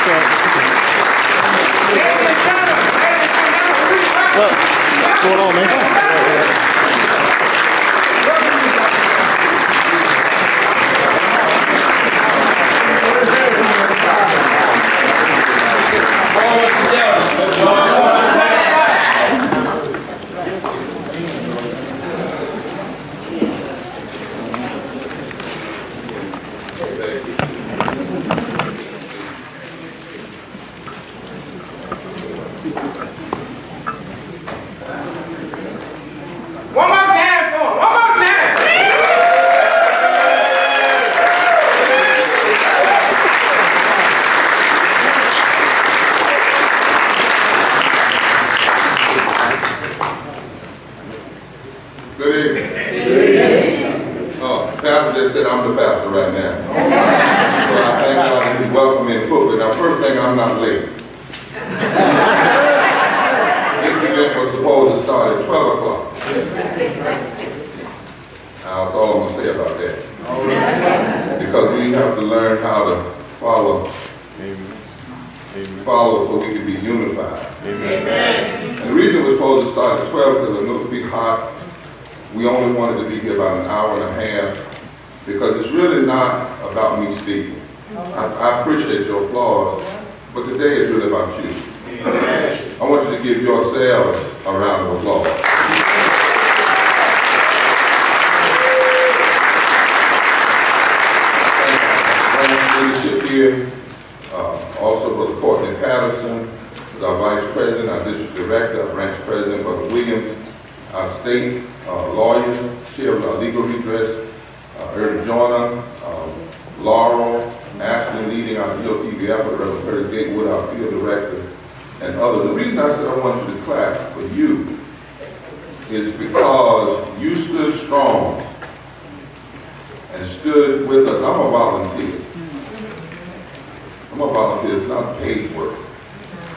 What's going on, man?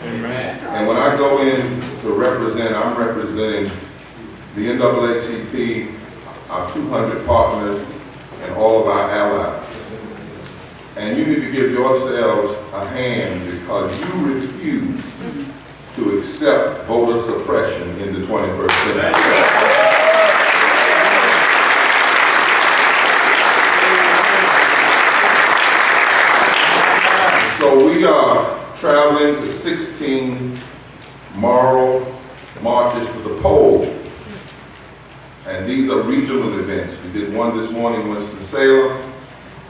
And when I go in to represent, I'm representing the NAACP, our 200 partners, and all of our allies. And you need to give yourselves a hand because you refuse to accept voter suppression in the 21st century. So we are traveling to 16 moral marches to the poll. And these are regional events. We did one this morning in Winston-Salem.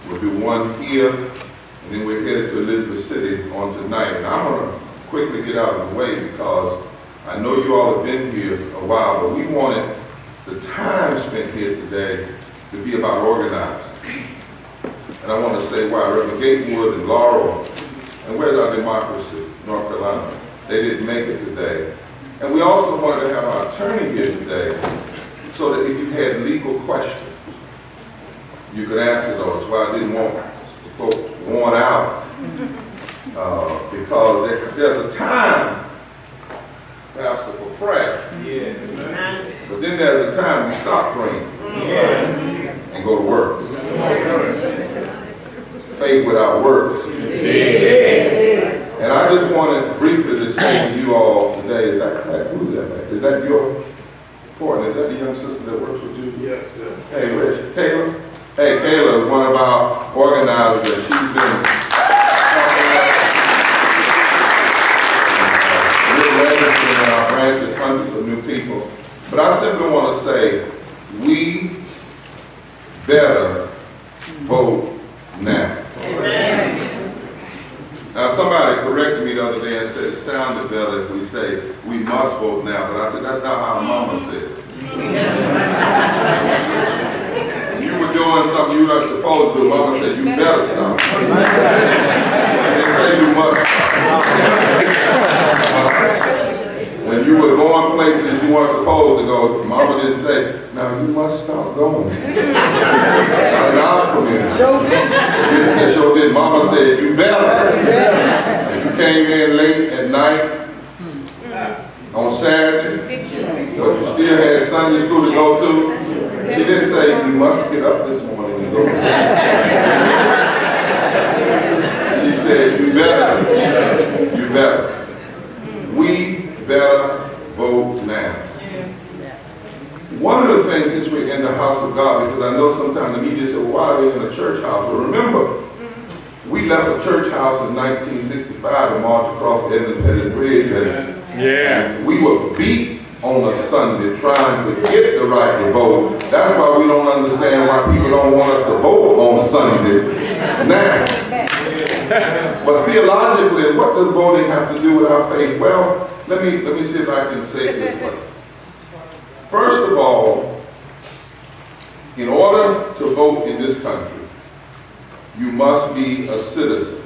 We'll do one here. And then we're headed to Elizabeth City on tonight. And I'm going to quickly get out of the way because I know you all have been here a while, but we wanted the time spent here today to be about organizing. And I want to say why Reverend Gatewood and Laurel, and where's our democracy, North Carolina? They didn't make it today. And we also wanted to have our attorney here today so that if you had legal questions, you could answer those. Why I didn't want folks worn out, because there's a time, Pastor, for prayer. Yeah. But then there's a time we stop praying and go to work. Faith without works. And I just wanted briefly to say to you all today, is that who's that? Is that your partner? Is that the young sister that works with you? Yes, yes. Hey, Rich, Kayla. Hey, Kayla is one of our organizers. She's been we're registering in our branches hundreds of new people. But I simply want to say, we better vote now. Amen. Now somebody corrected me the other day and said it sounded better if we say we must vote now, but I said that's not how Mama said it. You were doing something you weren't supposed to do. Mama said you better stop. And they say you must stop. When you were going places you weren't supposed to go, Mama didn't say, now you must stop going. Not in our community. Sure did. Mama said, you better. If you came in late at night, on Saturday, but you still had Sunday school to go to, she didn't say, you must get up this morning and go to school. She said, you better. better. We better vote now. One of the things, since we're in the house of God, because I know sometimes the media says, well, why are they in a church house? But remember, we left a church house in 1965 and marched across the Ebenezer Bridge, and we were beat on a Sunday trying to get the right to vote. That's why we don't understand why people don't want us to vote on Sunday now. But theologically, what does voting have to do with our faith? Well, let me see if I can say it this way. First of all, in order to vote in this country, you must be a citizen,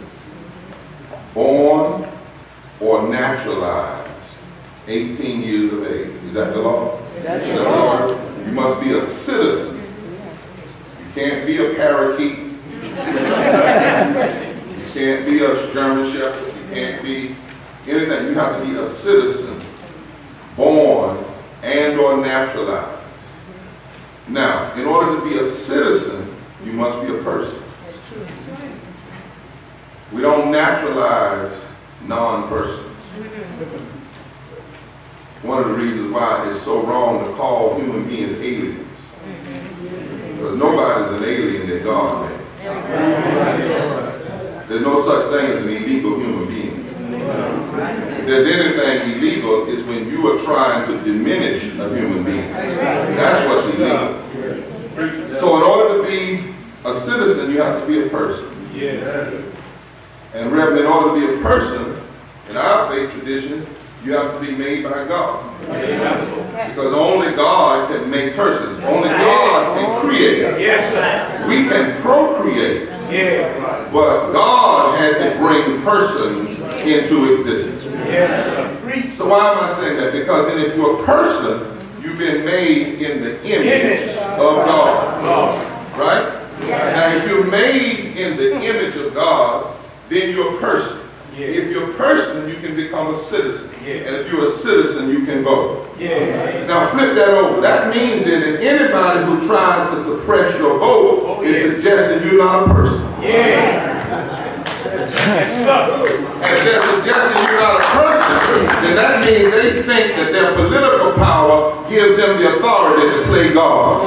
born or naturalized, 18 years of age. Is that the law? That's the law. You must be a citizen. You can't be a parakeet. You can't be a German Shepherd. You can't be anything. You have to be a citizen, born and or naturalized. Now, in order to be a citizen, you must be a person. That's true. We don't naturalize non-persons. One of the reasons why it's so wrong to call human beings aliens. Because nobody's an alien that God made. There's no such thing as an illegal human being. If there's anything illegal, it's when you are trying to diminish a human being. That's what's illegal. So in order to be a citizen, you have to be a person. Yes. And Reverend, in order to be a person, in our faith tradition, you have to be made by God. Because only God can make persons. Only God can create. Yes, sir. We can procreate. Yeah. But God had to bring persons into existence. Yes, sir. So why am I saying that? Because then if you're a person, you've been made in the image of God. Right? Now if you're made in the image of God, then you're a person. If you're a person, you can become a citizen. And if you're a citizen, you can vote. Now flip that over. That means that anybody who tries to suppress your vote is suggesting you're not a person. Yes, sir. And if they're suggesting you're not a person, then that means they think that their political power gives them the authority to play God.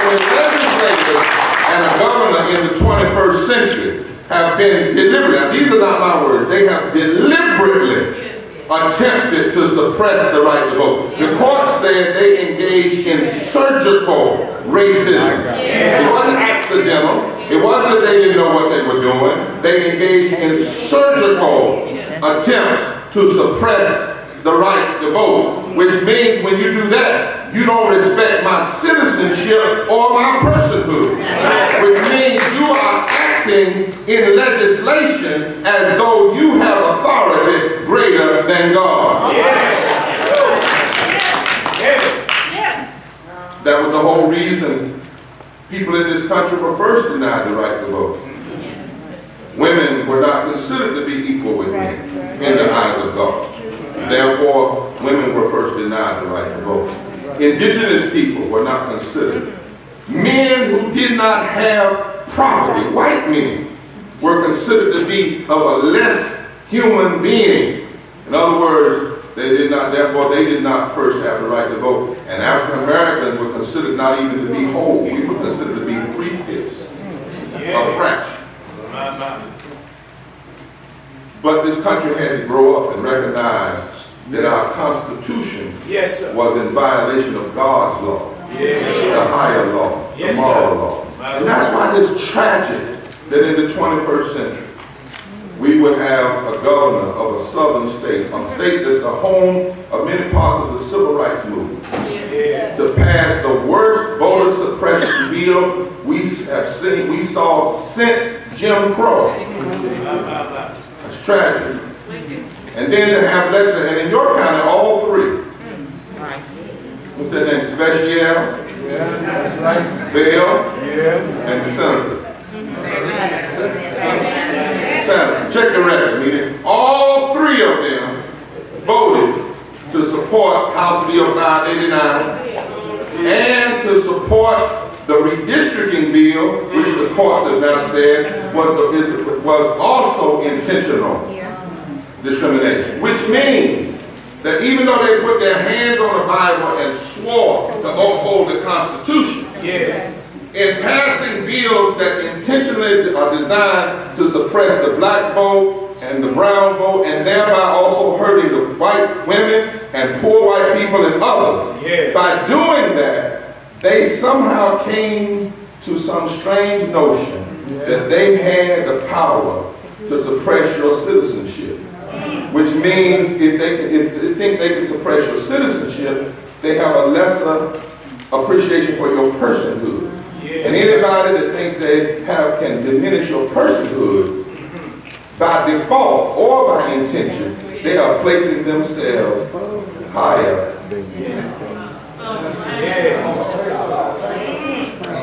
When legislators and a governor in the 21st century have been deliberately, these are not my words, they have deliberately attempted to suppress the right to vote. The court said they engaged in surgical racism. It wasn't accidental. It wasn't that they didn't know what they were doing. They engaged in surgical attempts to suppress the right to vote, which means when you do that, you don't respect my citizenship or my personhood, which means you are acting in legislation as though you have authority greater than God. That was the whole reason people in this country were first denied the right to vote. Women were not considered to be equal with men in the eyes of God. Therefore, women were first denied the right to vote. Indigenous people were not considered. Men who did not have property, white men, were considered to be of a less human being. In other words, therefore they did not first have the right to vote. And African Americans were considered not even to be whole. We were considered to be 3/5 of fraction. But this country had to grow up and recognize that our Constitution was in violation of God's law, the higher law, the moral law. And that's why it's tragic that in the 21st century, we would have a governor of a southern state, a state that's the home of many parts of the civil rights movement, to pass the worst voter suppression bill we saw since Jim Crow. It's tragic. And then to have legislators, and in your county, all three. What's that name? Special, Bell, and the senator. Check the record, meeting. All three of them voted to support House Bill 589, and to support the redistricting bill, which the courts have now said was also intentional discrimination, which means that even though they put their hands on the Bible and swore to uphold the Constitution, in passing bills that intentionally are designed to suppress the black vote and the brown vote, and thereby also hurting the white women and poor white people and others, by doing that, they somehow came to some strange notion that they had the power to suppress your citizenship. Which means if they think they can suppress your citizenship, they have a lesser appreciation for your personhood. And anybody that thinks they can diminish your personhood by default or by intention, they are placing themselves higher.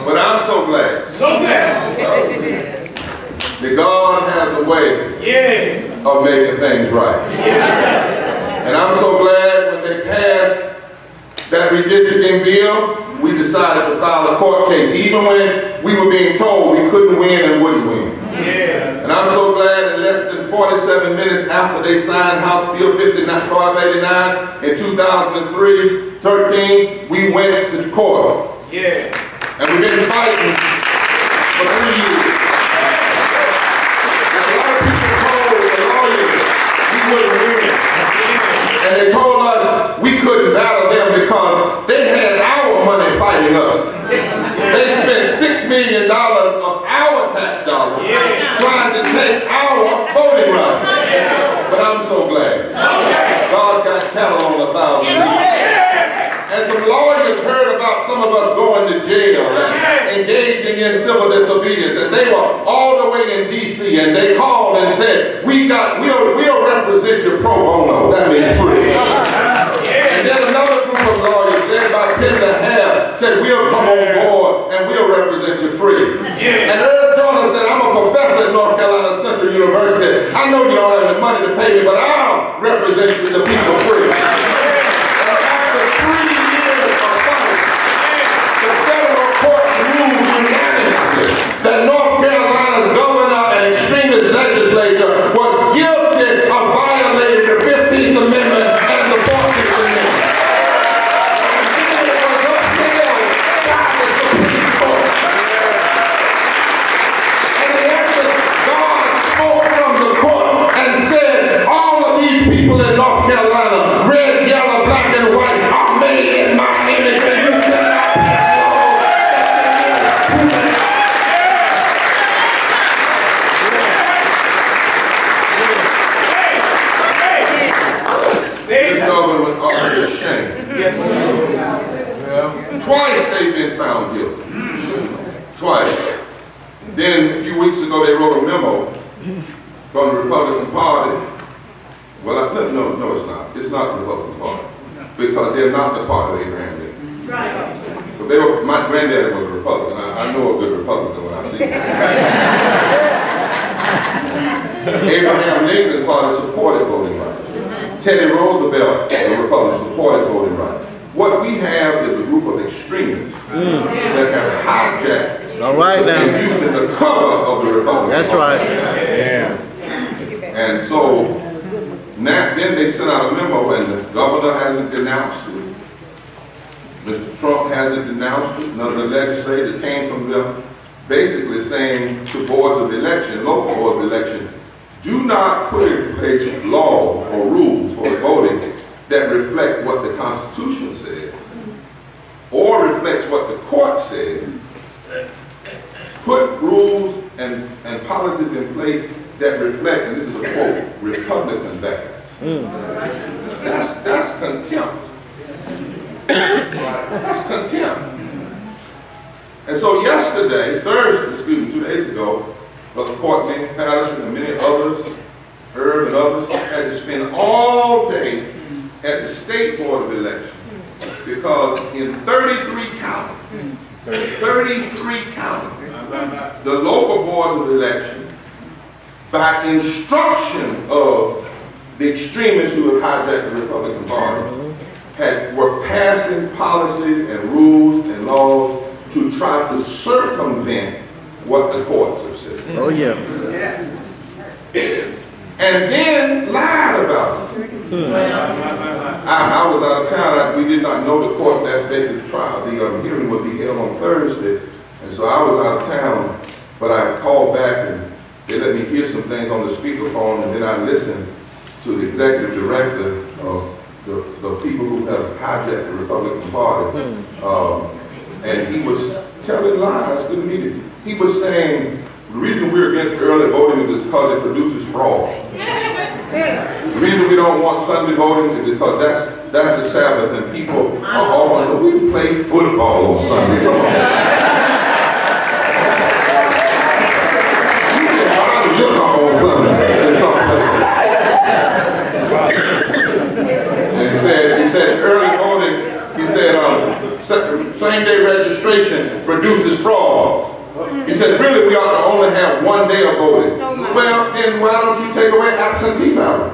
But I'm so glad. That God has a way of making things right. And I'm so glad when they passed that redistricting bill, we decided to file a court case, even when we were being told we couldn't win and wouldn't win. And I'm so glad in less than 47 minutes after they signed House Bill 1289 in 2013, we went to court. And we've been fighting for 3 years. And they told us we couldn't battle them because they had our money fighting us. They spent $6 million of our tax dollars trying to take our voting rights. But I'm so glad. God got cattle on 1,000 heaps. And some lawyers heard about some of us going to jail and engaging in civil disobedience, and they were all the way in D.C. and they called and said, we'll represent you pro bono. That means free. And then another group of lawyers, led by Tender Hair, said we'll come on board and we'll represent you free. And Earl Jordan said, I'm a professor at North Carolina Central University. I know you don't have the money to pay me, but I'll represent the people free. That North Carolina's governor and extremist legislature was guilty of violating the 15th Amendment and the 14th Amendment. And it was upheld by the Supreme Court. And in essence, God spoke from the court and said, all of these people in North Carolina, red, yellow, black, and white, are made in my image, and you cannot pass Twice they've been found guilty. Twice. Then a few weeks ago they wrote a memo from the Republican Party. Well, no, it's not. It's not the Republican Party. Because they're not the party of Abraham Lincoln. But my granddaddy was a Republican. I know a good Republican when I see him. Abraham Lincoln's party supported voting rights. Teddy Roosevelt, the Republican, supported voting rights. What we have is a group of extremists that have hijacked and using the cover of the Republican. That's right. And so now, then they sent out a memo, and the governor hasn't denounced it. Mr. Trump hasn't denounced it. None of the legislators came from them, basically saying to boards of election, local boards of election, do not put in place laws or rules for voting that reflect what the Constitution said or reflects what the court said. Put rules and policies in place that reflect, and this is a quote, Republican values. That's contempt. That's contempt. And so yesterday, 2 days ago, Brother Courtney Patterson and many others, Herb and others, had to spend all day at the State Board of Election because in 33 counties, the local boards of election, by instruction of the extremists who have hijacked the Republican Party, were passing policies and rules and laws to try to circumvent what the courts have said. Oh, yeah. Yes. And then lied about it. I was out of town. We did not know the court that day. The trial, the hearing would be held on Thursday. And so I was out of town, but I called back and they let me hear some things on the speakerphone, and then I listened to the executive director of the people who have hijacked the Republican Party. And he was telling lies to the media. He was saying, the reason we're against early voting is because it produces fraud. The reason we don't want Sunday voting is because that's the Sabbath and people are always, so we play football on Sunday. You get hard to look on Sunday. And he said early voting, he said same-day registration produces fraud. He said, really, we ought to only have one day of voting. Well, then why don't you take away absentee ballot?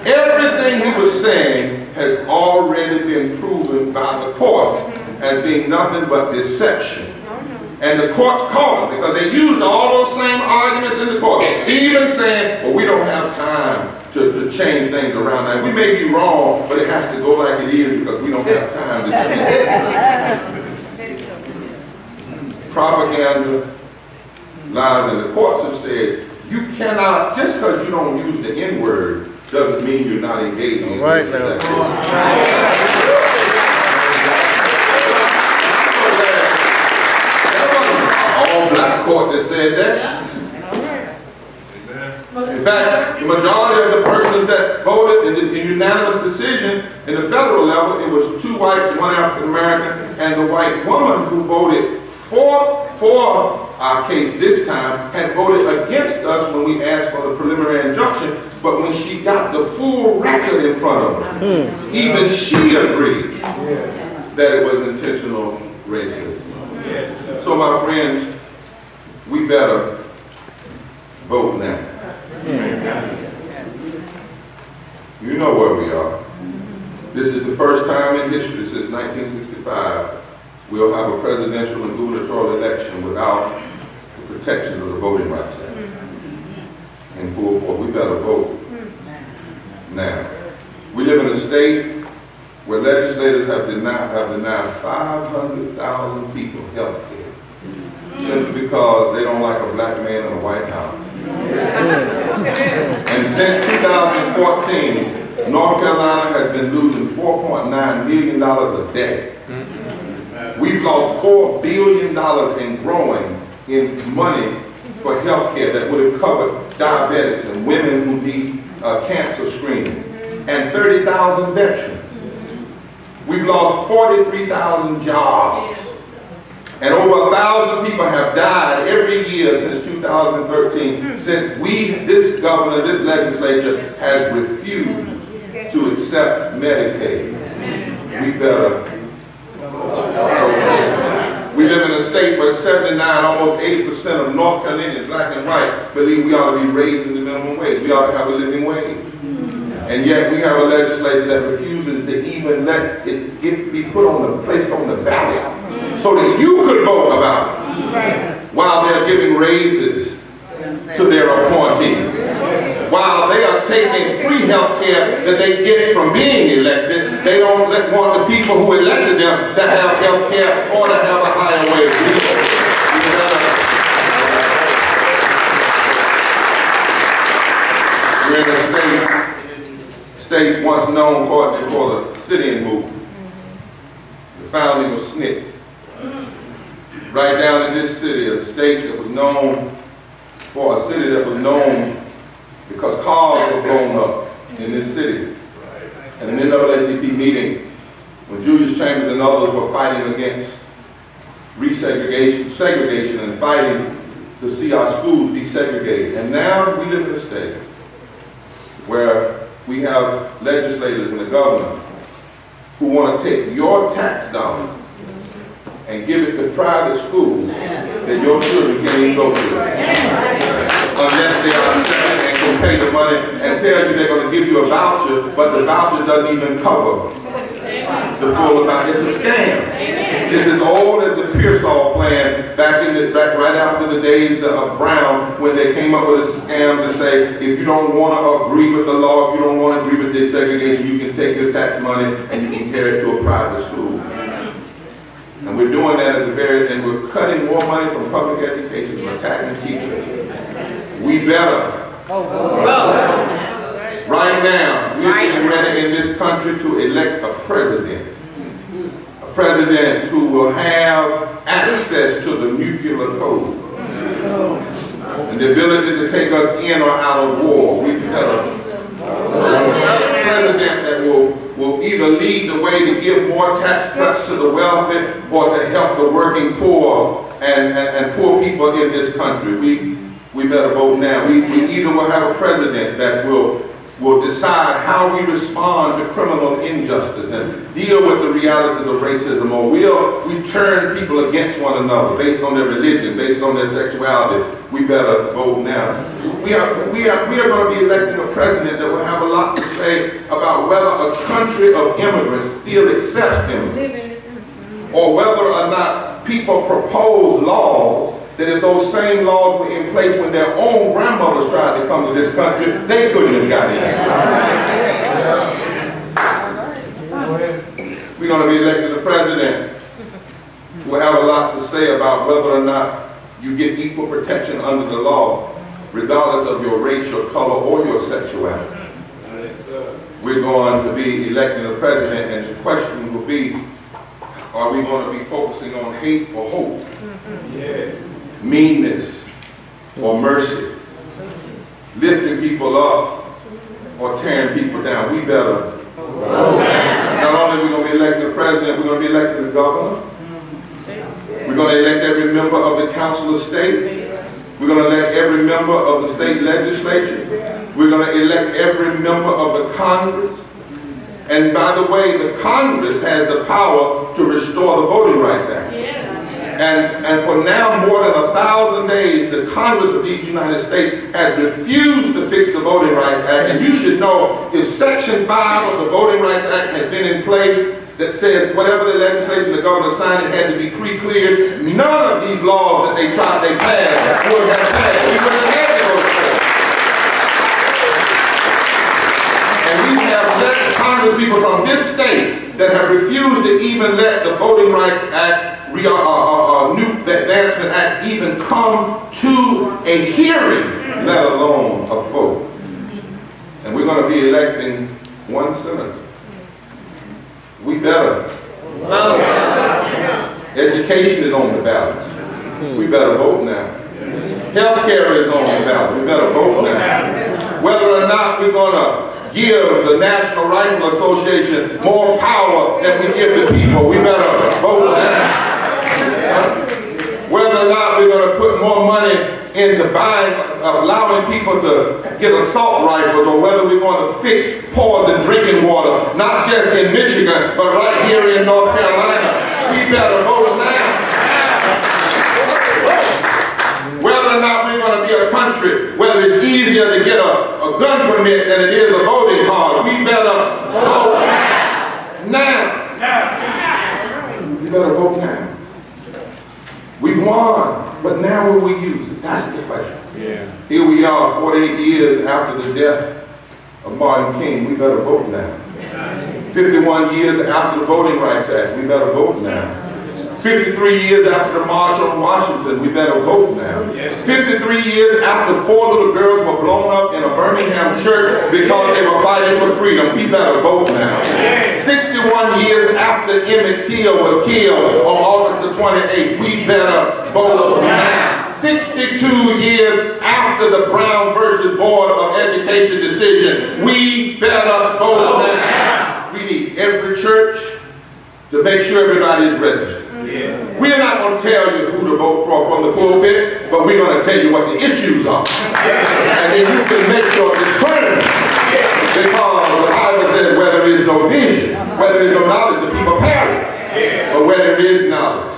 Everything he was saying has already been proven by the courts as being nothing but deception. And the courts caught him because they used all those same arguments in the court. Even saying, well, we don't have time to change things around now. We may be wrong, but it has to go like it is because we don't have time to change it. Propaganda, lies, and the courts have said you cannot, just because you don't use the N-word doesn't mean you're not engaging in right this now. That wasn't all black court that said that. In fact, the majority of the persons that voted in the unanimous decision in the federal level, it was 2 whites, 1 African American, and the white woman who voted for our case this time had voted against us when we asked for the preliminary injunction, but when she got the full record in front of her, even she agreed that it was intentional racism. So my friends, we better vote now. You know where we are. This is the first time in history since 1965 we'll have a presidential and gubernatorial election without the protection of the Voting Rights Act in full force. We better vote now. We live in a state where legislators have denied 500,000 people health care simply because they don't like a black man in the White House. And since 2014, North Carolina has been losing $4.9 million a day. We've lost $4 billion in growing in money for health care that would have covered diabetics and women who need cancer screening and 30,000 veterans. We've lost 43,000 jobs. And over 1,000 people have died every year since 2013, since this governor, this legislature has refused to accept Medicaid. We better. We live in a state where 79, almost 80% of North Carolinians, black and white, believe we ought to be raising the minimum wage. We ought to have a living wage. And yet we have a legislature that refuses to even let it be placed on the ballot so that you could vote about it while they're giving raises to their appointees. While they are taking free health care that they get from being elected, they don't want the people who elected them to have health care or to have a higher wage. We're in a state once known for the Scythian movement, the founding of SNCC. Right down in this city, a state that was known for a city that was known because cars were blown up in this city. And in an NAACP meeting, when Julius Chambers and others were fighting against segregation and fighting to see our schools desegregated. And now we live in a state where we have legislators and the governor who want to take your tax dollars and give it to private schools that your children can't even go to. Unless they are accepted and can pay the money and tell you they're going to give you a voucher, but the voucher doesn't even cover the full amount. It's a scam. It's as old as the Pearsall plan back right after the days of Brown, when they came up with a scam to say, if you don't want to agree with the law, if you don't want to agree with desegregation, you can take your tax money and you can carry it to a private school. And we're doing that at the very end. We're cutting more money from public education, from attacking teachers. We better. Right now, we're getting ready in this country to elect a president. A president who will have access to the nuclear code. And the ability to take us in or out of war. We better. A president that will either lead the way to give more tax cuts to the wealthy or to help the working poor and poor people in this country. We better vote now. We either will have a president that will decide how we respond to criminal injustice and deal with the realities of racism, or we turn people against one another based on their religion, based on their sexuality. We better vote now. We are going to be electing a president that will have a lot to say about whether a country of immigrants still accepts immigrants, or whether or not people propose laws that if those same laws were in place when their own grandmothers tried to come to this country, they couldn't have got in. We're going to be elected a president who will have a lot to say about whether or not you get equal protection under the law, regardless of your race, your color, or your sexuality. We're going to be electing a president, and the question will be, are we going to be focusing on hate or hope? Meanness or mercy, lifting people up or tearing people down? We better. Not only are we going to be electing the president, we're going to be electing the governor. We're going to elect every member of the council of state. We're going to elect every member of the state legislature. We're going to elect every member of the Congress. And by the way, the Congress has the power to restore the Voting Rights Act. And for now more than 1,000 days, the Congress of these United States has refused to fix the Voting Rights Act. And you should know, if Section 5 of the Voting Rights Act had been in place, that says whatever the legislature, the governor signed, it had to be pre-cleared, none of these laws that they tried, they passed, would have passed. We would have had those things. And we have let Congress people from this state that have refused to even let the Voting Rights Act, new Advancement Act, even come to a hearing, let alone a vote. And we're going to be electing one senator. We better. Education is on the ballot. We better vote now. Healthcare is on the ballot. We better vote now. Whether or not we're going to give the National Rifle Association more power than we give the people, we better vote now. Whether or not we're going to put more money into allowing people to get assault rifles, or whether we're going to fix poison drinking water, not just in Michigan, but right here in North Carolina, we better vote now. Whether or not we're going to be a country where it's easier to get a gun permit than it is a voting card, we better vote now. We better vote now. We've won, but now will we use it? That's the question. Here we are, 48 years after the death of Martin King. We better vote now. 51 years after the Voting Rights Act. We better vote now. 53 years after the March on Washington. We better vote now. 53 years after 4 little girls were blown up in a Birmingham church because they were fighting for freedom. We better vote now. 61 years after Emmett Till was killed on August the 28th. We better vote now. 62 years after the Brown versus Board of Education decision. We better vote now. We need every church to make sure everybody is registered. We're not going to tell you who to vote for from the pulpit, but we're going to tell you what the issues are. And then you can make your determination. Because the Bible says where there is no vision, where there is no knowledge, the people perish. But where there is knowledge,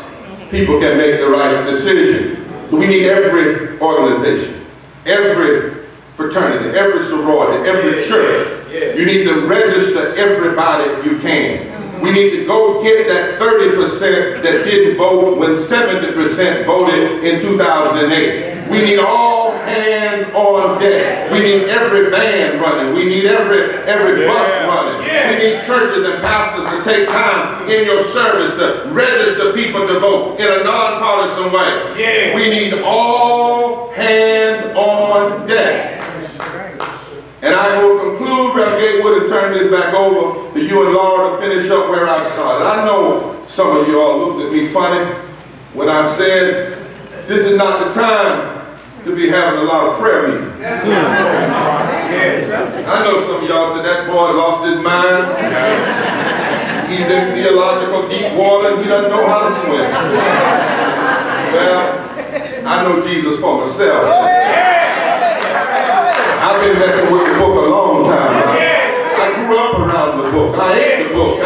people can make the right decision. So we need every organization, every fraternity, every sorority, every church. You need to register everybody you can. We need to go get that 30% that didn't vote when 70% voted in 2008. We need all hands on deck. We need every van running. We need every bus running. We need churches and pastors to take time in your service to register people to vote in a nonpartisan way. We need all hands on deck. And I will conclude, Reverend Gatewood, and turn this back over to you and Laura to finish up where I started. I know some of you all looked at me funny when I said this is not the time to be having a lot of prayer meetings. I know some of y'all said that boy lost his mind. He's in theological deep water and he doesn't know how to swim. Well, I know Jesus for myself. I've been messing with the book a long time. I grew up around the book. I ate the book. I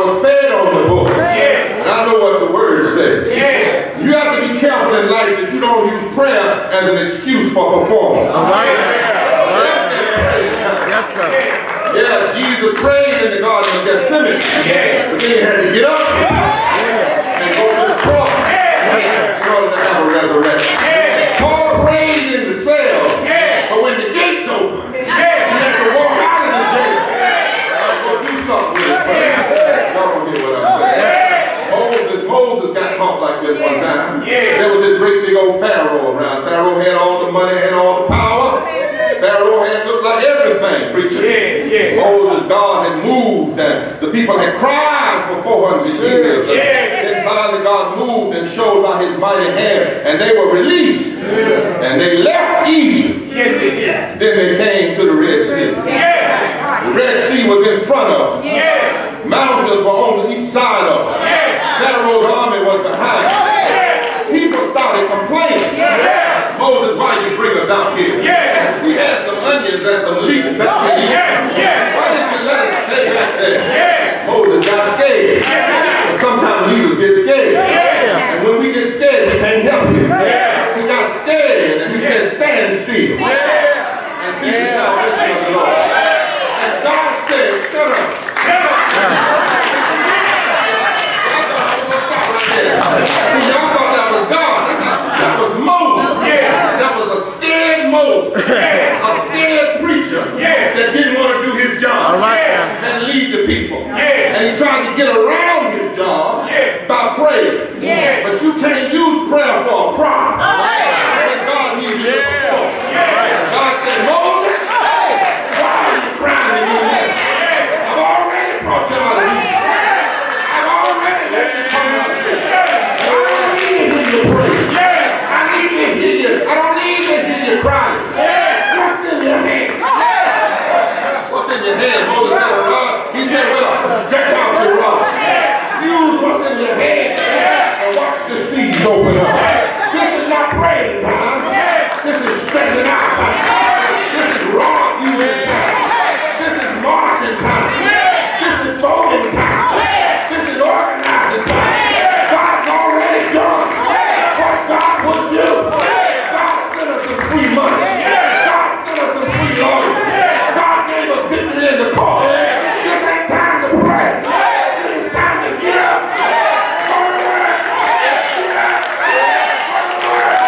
was fed on the book. And I know what the word says. You have to be careful in life that you don't use prayer as an excuse for performance. Yeah, Jesus prayed in the Garden of Gethsemane. But then he had to get up and go to the cross in order to have a resurrection. Paul prayed in the cell, but when the gates opened, he had to walk out of the jail. I'm going to do something with it, but y'all don't get what I'm saying. Moses got caught like this one time. There was this great big old Pharaoh around. Pharaoh had all the money and all the power. Pharaoh had looked like everything, preacher. Moses, God had moved, and the people had cried for 400 years. Then finally God moved and showed by his mighty hand, and they were released. And they left Egypt. Then they came to the Red Sea. The Red Sea was in front of them. Mountains were on each side of them. Pharaoh's army was behind them. People started complaining. Moses, why you bring us out here? We had some onions and some leeks back here. Why didn't you let us stay back there? Moses got scared. But sometimes leaders get scared. And when we get scared, we can't help him. He got scared and he said, stand still. And see the salvation of the Lord. And God said, shut up. Shut up. I thought I was going to stop right there. See, y'all thought that was God. That was Moses. That was a scared Moses. A scared preacher that didn't want to do his job and lead the people. And he tried to get around his job by praying. But you can't use prayer for a problem. God needs you to perform. God said, Moses, why are you crying to me now? I've already brought you out of Egypt. I've already let you come out of here. I don't need to hear you pray. I need to hear you. I don't need to hear you crying. What's in your hand? What's in your hand? Moses said, a rod. He said, well, stretch out your rod. Use what's in your hand and watch the seas open up. This is not praying time. This is stretching out time. This is rod using time. This is marching time. This is voting time. This is organizing time. God's already done what God would do. God sent us some free money. God sent us some free lawyers. God gave us victory in the cause. This ain't time to pray. It is time to get up. Go to work. Get up. Go to work.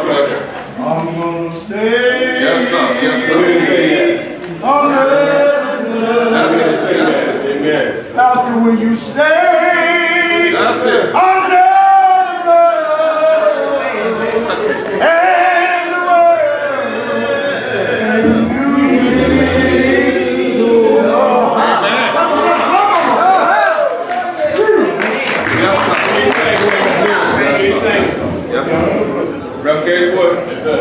I'm gonna stay. Yes, sir. Yes, sir. That's it. Amen. After when you stay. That's it. Under the and the Yes, sir. Reverend Gatewood,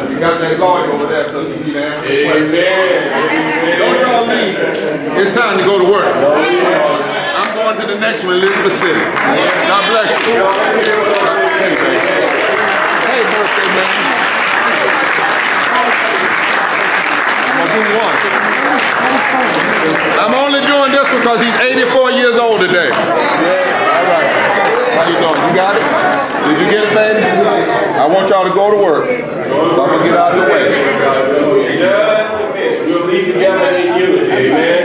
you got that lawyer over there so you need to answer the question. Don't y'all leave. It's time to go to work. I'm going to the next one, Elizabeth City. God bless you. Hey, birthday man. I'm going to do one. I'm only doing this because he's 84 years old today. All right. How you doing? You got it? Did you get it, baby? I want y'all to go to work. So I'm going to get out of the way. Just a minute. We'll be together in unity, amen.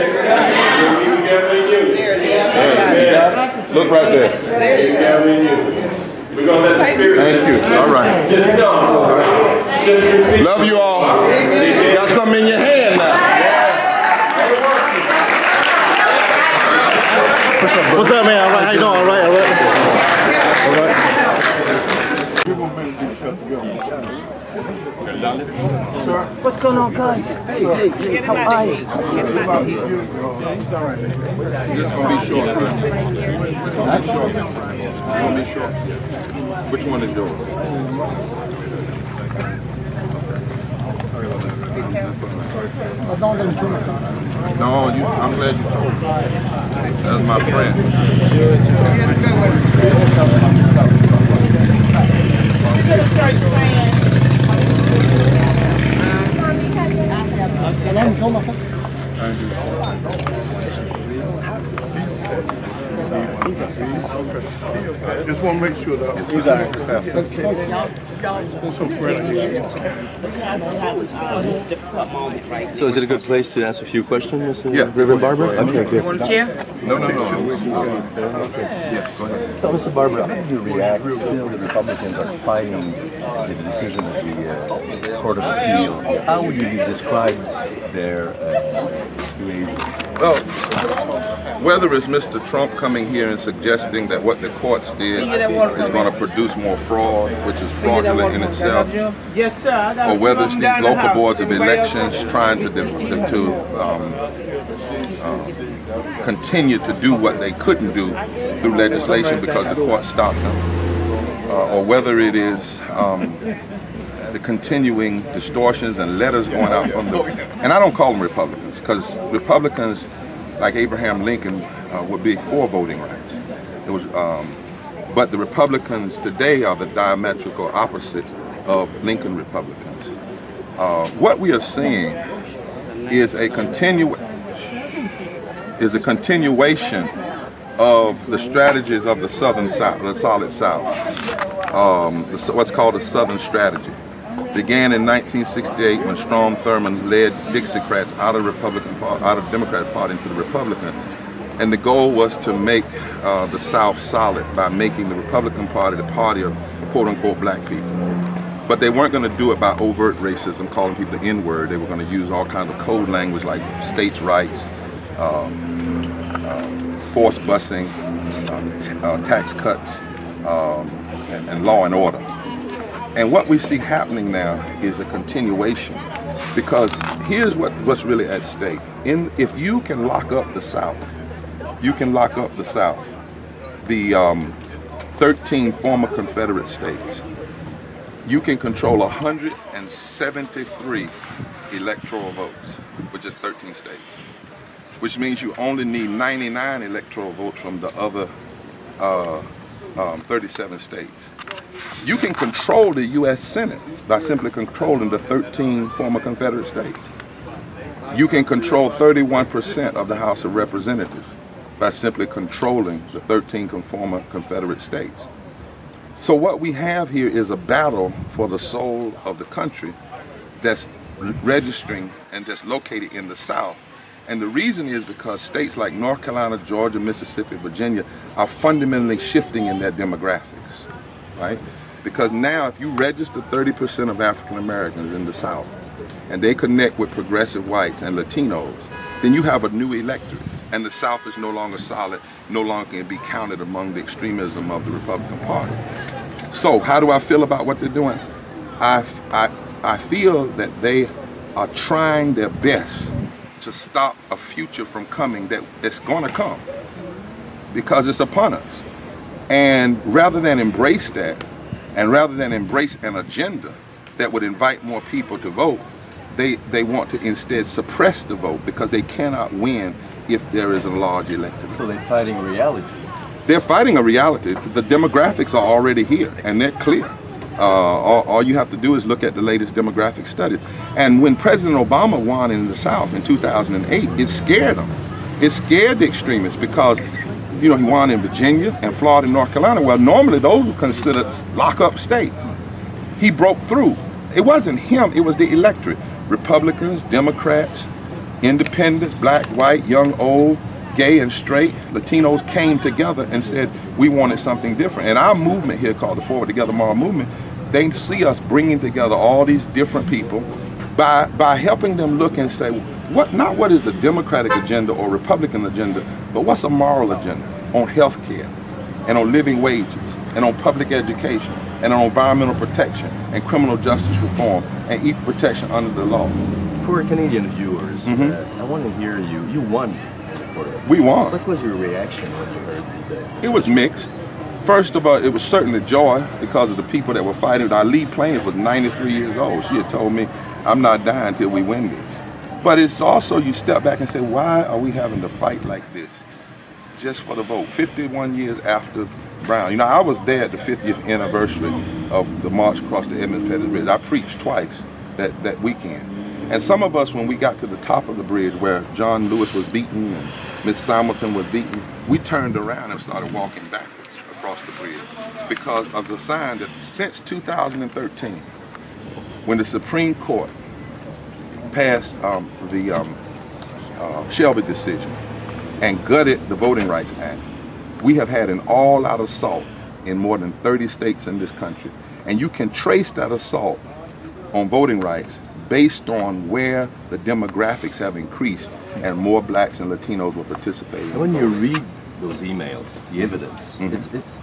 We'll be together in unity. Amen. Look right there. Together in unity. We're going to let the Spirit. Thank you. All right. Just come. Just receive. Love you all. You got something in your hand now. What's up, man? All right, how you doing? All right, all right. All right. What's going on, guys? Hey, how are you? This is going to be short. That's short. It's going to be short. Which one is yours? No, I'm glad you told me. That's my friend. Just want to make sure that So is it a good place to ask a few questions, Mr. Yeah. Reverend Barber? Okay, good. No. Yeah, go ahead. So, Mr. Barber, how do you react to the Republicans are fighting the decision of the Court of Appeal? How would you describe their behavior? Well, whether it's Mr. Trump coming here and suggesting that what the courts did is going to produce more fraud, which is fraudulent in itself, Yes, sir. or whether it's these local boards of elections trying to continue to do what they couldn't do through legislation because the court stopped them, or whether it is the continuing distortions and letters going out from the, and I don't call them Republicans, because Republicans like Abraham Lincoln would be for voting rights. It was, but the Republicans today are the diametrical opposites of Lincoln Republicans. What we are seeing is a continuation of the strategies of the Southern South, the Solid South, what's called the Southern Strategy. Began in 1968 when Strom Thurmond led Dixiecrats out of the Democratic Party into the Republican, and the goal was to make the South solid by making the Republican Party the party of quote-unquote black people. But they weren't going to do it by overt racism, calling people the N-word. They were going to use all kinds of code language like states' rights, forced busing, tax cuts, and law and order. And what we see happening now is a continuation, because here's what's really at stake. If you can lock up the South, you can lock up the South. The 13 former Confederate states, you can control 173 electoral votes, which is 13 states, which means you only need 99 electoral votes from the other 37 states. You can control the U.S. Senate by simply controlling the 13 former Confederate states. You can control 31% of the House of Representatives by simply controlling the 13 former Confederate states. So what we have here is a battle for the soul of the country that's registering and that's located in the South. And the reason is because states like North Carolina, Georgia, Mississippi, Virginia are fundamentally shifting in their demographics, right? Because now if you register 30% of African Americans in the South and they connect with progressive whites and Latinos, then you have a new electorate. And the South is no longer solid, no longer can be counted among the extremism of the Republican Party. So how do I feel about what they're doing? I feel that they are trying their best to stop a future from coming that's going to come because it's upon us. And rather than embrace that, and rather than embrace an agenda that would invite more people to vote, they want to instead suppress the vote because they cannot win if there is a large electorate. So they're fighting reality. They're fighting a reality. The demographics are already here and they're clear. All you have to do is look at the latest demographic studies. And when President Obama won in the South in 2008, it scared them. It scared the extremists because, you know, he won in Virginia and Florida and North Carolina. Well, normally those were considered lock-up states. He broke through. It wasn't him, it was the electorate. Republicans, Democrats, independents, black, white, young, old, gay and straight, Latinos came together and said we wanted something different. And our movement here called the Forward Together Tomorrow movement, they see us bringing together all these different people by helping them look and say, not what is a Democratic agenda or Republican agenda, but what's a moral agenda on health care and on living wages and on public education and on environmental protection and criminal justice reform and equal protection under the law. For Canadian viewers, I want to hear you won. We won. What was your reaction when you heard that? It was mixed. First of all, it was certainly joy because of the people that were fighting. Our lead plaintiff was 93 years old. She had told me, I'm not dying until we win this. But it's also, you step back and say, why are we having to fight like this just for the vote? 51 years after Brown. You know, I was there at the 50th anniversary of the march across the Ebenezer Bridge. I preached twice that weekend. And some of us, when we got to the top of the bridge where John Lewis was beaten and Miss Hamilton was beaten, we turned around and started walking backwards across the bridge because of the sign that since 2013, when the Supreme Court passed the Shelby decision and gutted the Voting Rights Act, we have had an all-out assault in more than 30 states in this country. And you can trace that assault on voting rights based on where the demographics have increased and more blacks and Latinos will participate. And when you read those emails, the evidence,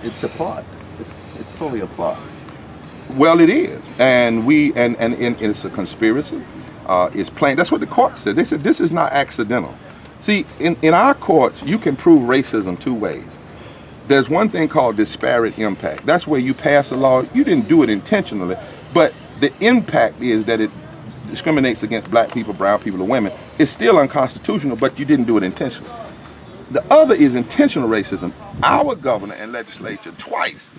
it's a plot. It's totally a plot. Well, it is, and it's a conspiracy. It's plain. That's what the court said. They said this is not accidental. See, in our courts, you can prove racism two ways. There's one thing called disparate impact. That's where you pass a law, you didn't do it intentionally, but the impact is that it discriminates against black people, brown people, or women. It's still unconstitutional, but you didn't do it intentionally. The other is intentional racism. Our governor and legislature twice,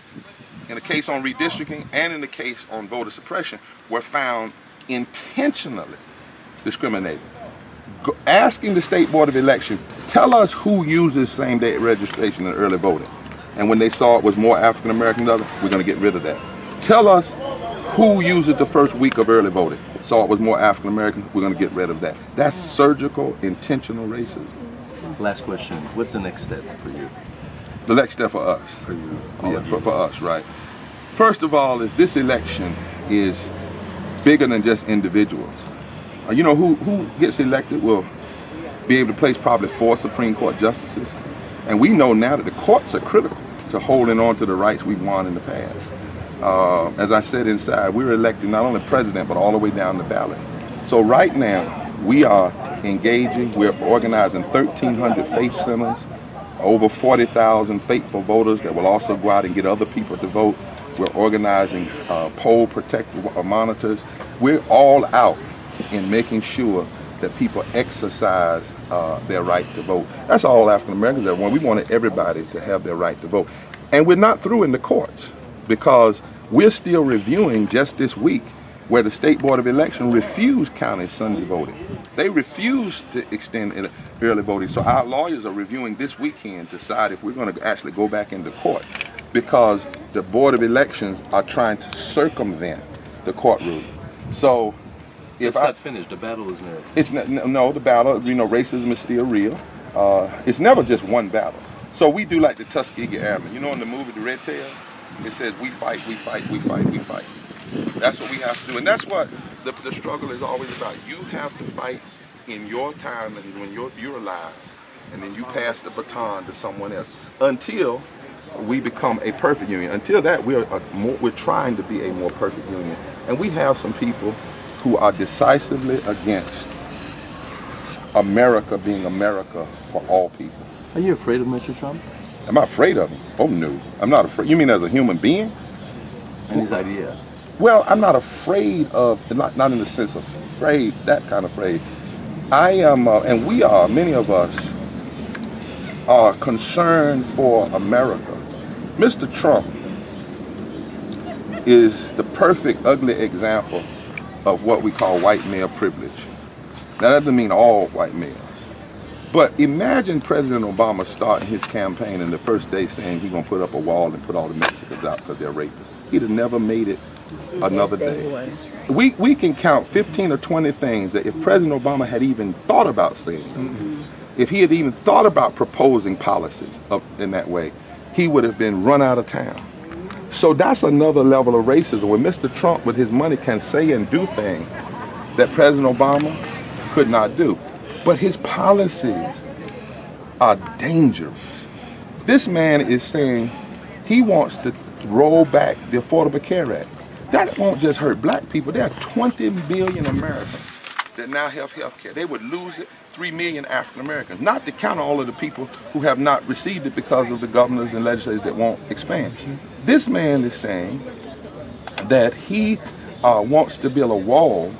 in the case on redistricting and in the case on voter suppression, were found intentionally discriminating. Asking the State Board of Election, tell us who uses same-day registration and early voting. And when they saw it was more African American than others, we're going to get rid of that. Tell us who uses the first week of early voting. Saw it was more African American, we're going to get rid of that. That's surgical, intentional racism. Last question, what's the next step for you? The next step for us. For you? Yeah, for us, right. First of all, is this election is bigger than just individuals. You know, who gets elected will be able to place probably 4 Supreme Court justices. And we know now that the courts are critical to holding on to the rights we've won in the past. As I said inside, we're electing not only president, but all the way down the ballot. So right now, we are engaging, we're organizing 1,300 faith centers, over 40,000 faithful voters that will also go out and get other people to vote. We're organizing poll protective monitors. We're all out in making sure that people exercise their right to vote. That's all African Americans that want. We wanted everybody to have their right to vote. And we're not through in the courts because we're still reviewing just this week where the State Board of Election refused counting Sunday voting. They refused to extend early voting. So our lawyers are reviewing this weekend to decide if we're going to actually go back into court because the Board of Elections are trying to circumvent the court ruling. So it's not finished, the battle is near. It's not, no, the battle, you know, racism is still real. It's never just one battle. So we do like the Tuskegee Airmen. You know in the movie The Red Tail, It says we fight, we fight, we fight, we fight. That's what we have to do. And that's what the struggle is always about. You have to fight in your time and when you're alive. And then you pass the baton to someone else until we become a perfect union. Until that, we're trying to be a more perfect union. And we have some people who are decisively against America being America for all people. Are you afraid of Mr. Trump? Am I afraid of him? Oh no, I'm not afraid. You mean as a human being? And his idea? Well, I'm not afraid of, not in the sense of afraid, that kind of afraid. I am, and we are, many of us are concerned for America. Mr. Trump is the perfect ugly example of what we call white male privilege. Now that doesn't mean all white males. But imagine President Obama starting his campaign and the first day saying he's gonna put up a wall and put all the Mexicans out because they're rapists. He'd have never made it another day. We can count 15 or 20 things that if President Obama had even thought about saying, if he had even thought about proposing policies in that way, he would have been run out of town. So that's another level of racism, where Mr. Trump with his money can say and do things that President Obama could not do. But his policies are dangerous. This man is saying he wants to roll back the Affordable Care Act. That won't just hurt black people. There are 20 million Americans that now have health care. They would lose it, 3 million African Americans. Not to count all of the people who have not received it because of the governors and legislators that won't expand. This man is saying that he wants to build a wall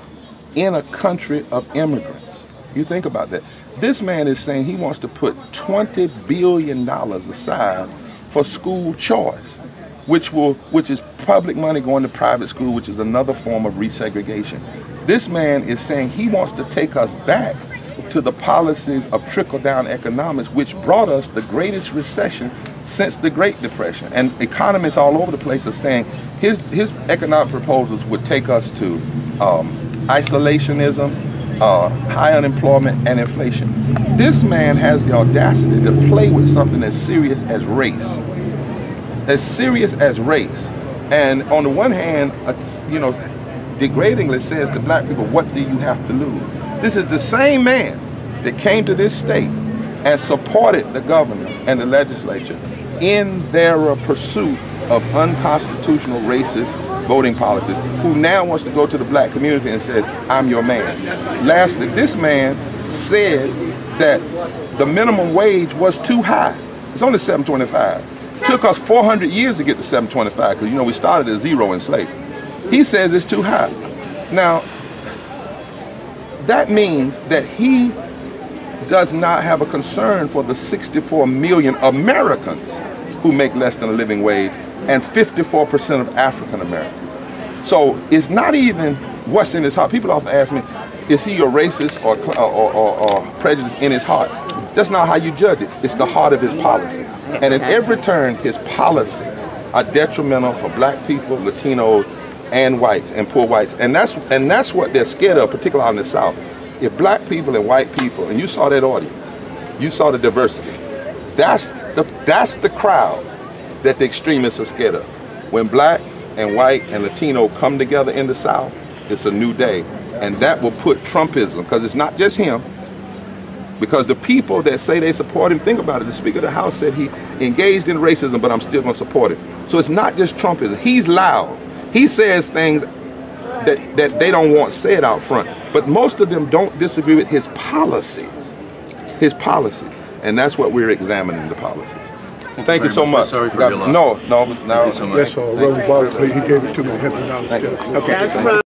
in a country of immigrants. You think about that. This man is saying he wants to put $20 billion aside for school choice, which is public money going to private school, which is another form of resegregation. This man is saying he wants to take us back to the policies of trickle-down economics, which brought us the greatest recession since the Great Depression. And economists all over the place are saying his economic proposals would take us to isolationism, high unemployment, and inflation. This man has the audacity to play with something as serious as race. As serious as race. And on the one hand, degradingly says to black people, what do you have to lose? This is the same man that came to this state and supported the governor and the legislature in their pursuit of unconstitutional racist voting policies, who now wants to go to the black community and says, I'm your man. Lastly, this man said that the minimum wage was too high. It's only $7.25. It took us 400 years to get to $7.25 because, we started at zero in slavery. He says it's too high. Now, that means that he does not have a concern for the 64 million Americans who make less than a living wage and 54% of African Americans. So it's not even what's in his heart. People often ask me, is he a racist or prejudiced in his heart? That's not how you judge it. It's the heart of his policy. And in every turn, his policies are detrimental for black people, Latinos, and whites, and poor whites. And that's what they're scared of, particularly out in the South. If black people and white people, and you saw that audience, you saw the diversity, that's the crowd that the extremists are scared of. When black and white and Latino come together in the South, it's a new day. And that will put Trumpism, because it's not just him, because the people that say they support him, think about it, the Speaker of the House said he engaged in racism, but I'm still going to support it. So it's not just Trumpism. He's loud. He says things that they don't want said out front, but most of them don't disagree with his policies. And that's what we're examining, the policies. Thank you so much. Sorry for your loss. No, now. That's all. Reverend Barber, he gave it to me. $100. Okay.